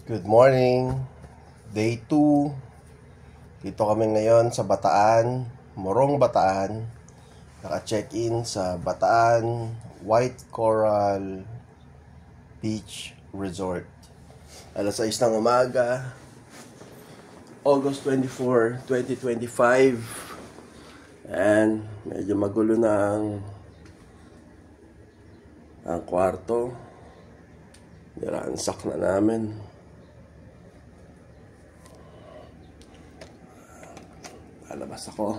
Good morning, day 2. Dito kami ngayon sa Bataan, Morong Bataan. Naka-check-in sa Bataan White Coral Beach Resort. Alas 6 ng umaga, August 24, 2025. And medyo magulo na ang kwarto. Niransak na namin. Lalabas ako.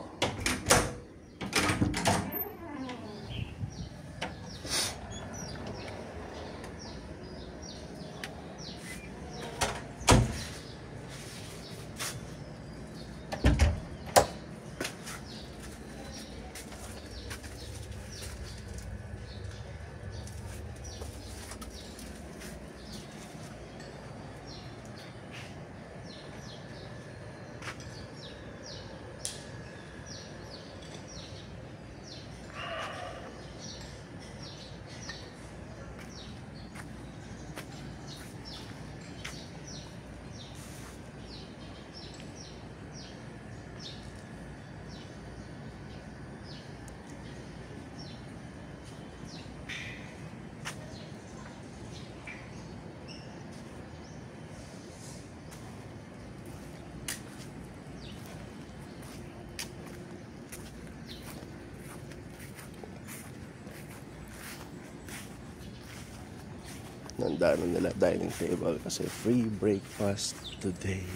Nanda na nila dining table kasi free breakfast today.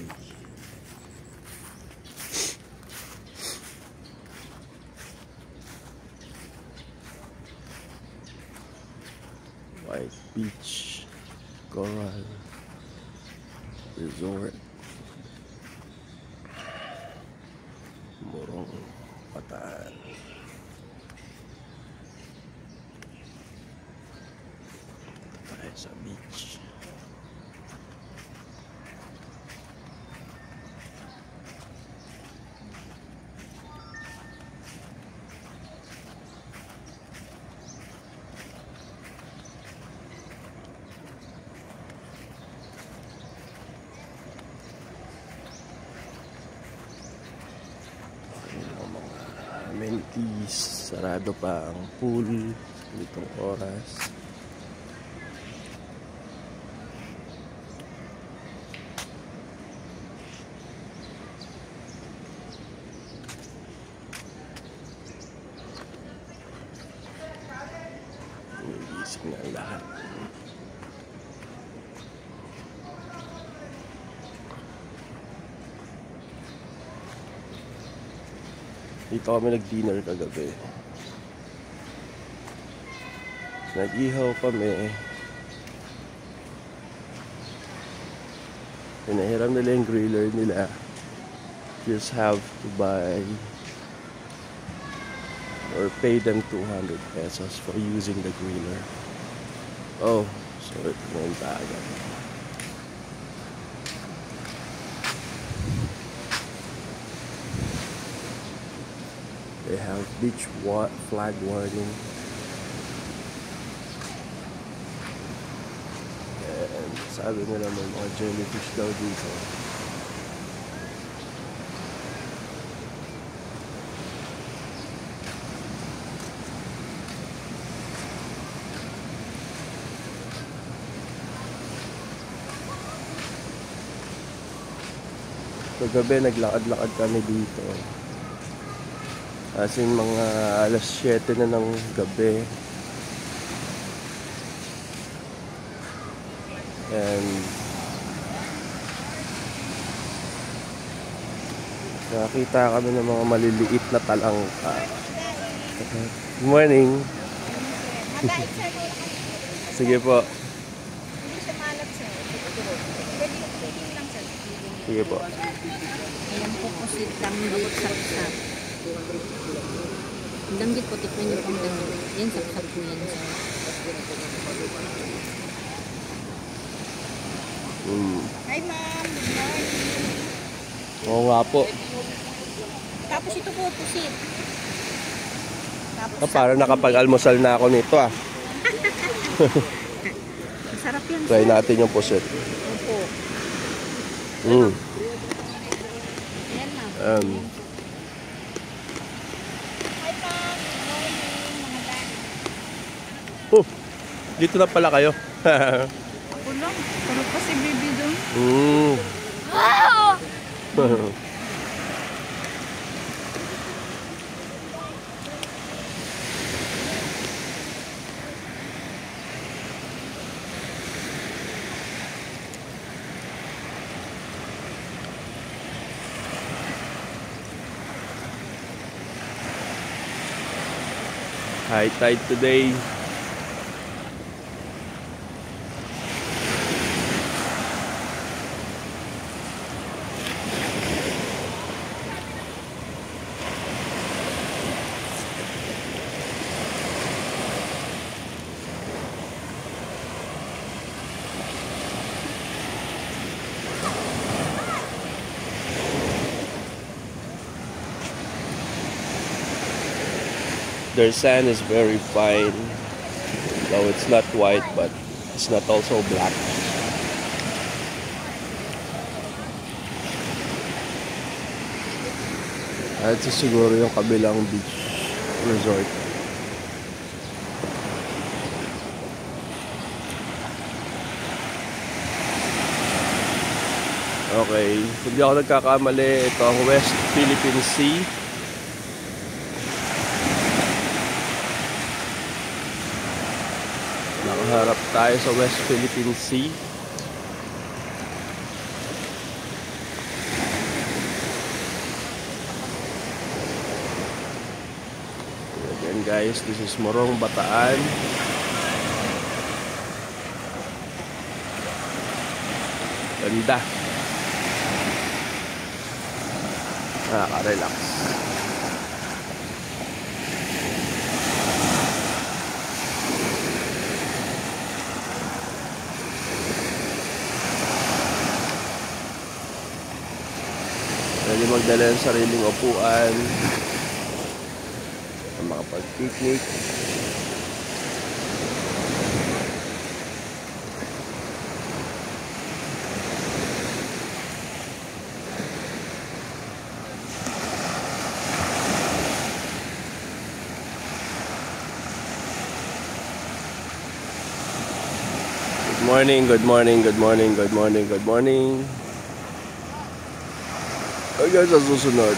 White Beach Coral Resort, Morong Bataan. Sa beach. Mga amenities, sarado pa ang pool nitong oras. Nagising na ang lahat. Dito kami nag-dinner kagabi. Nag-ihaw kami. Pinahiram nila yung griller nila. Just have to buy or pay them 200 pesos for using the griller. Oh, so ito na yung dagat. They have beach flag warning. And sabi nila may mga jellyfish daw dito. Kagabi naglakad-lakad kami dito. As in mga alas 7 na ng gabi. And nakita kami ng mga maliliit na talangka. Good morning. Sige po. Sige po. Ayan po po si Danggit Sapsap. Danggit po, tikman niyo pong danggit. Yan, sapsap po yan, sir. Hi ma'am, good morning. Oo nga po. Tapos ito po, pusit. Tapos Parang nakapag-almusal na ako nito ah. Sarap yan. Try natin yung pusit. Opo. Mm. Ayan ma'am. Um, Hi ma'am, good morning mga dad. oh, dito na pala kayo. Ako lang. Pero pa si baby doon. Mm. High tide today. Their sand is very fine, though it's not white, but it's not also black. Ito siguro yung kabilang beach resort. Okay, hindi ako nagkakamali, ito ang West Philippine Sea. Nakaharap tayo sa West Philippine Sea. Again guys, this is Morong Bataan. Ganda. Nakaka-relax. Pwede magdala ng sariling upuan, makapag-picnic. Good morning, good morning, good morning, good morning, good morning. Hanggang sa susunod.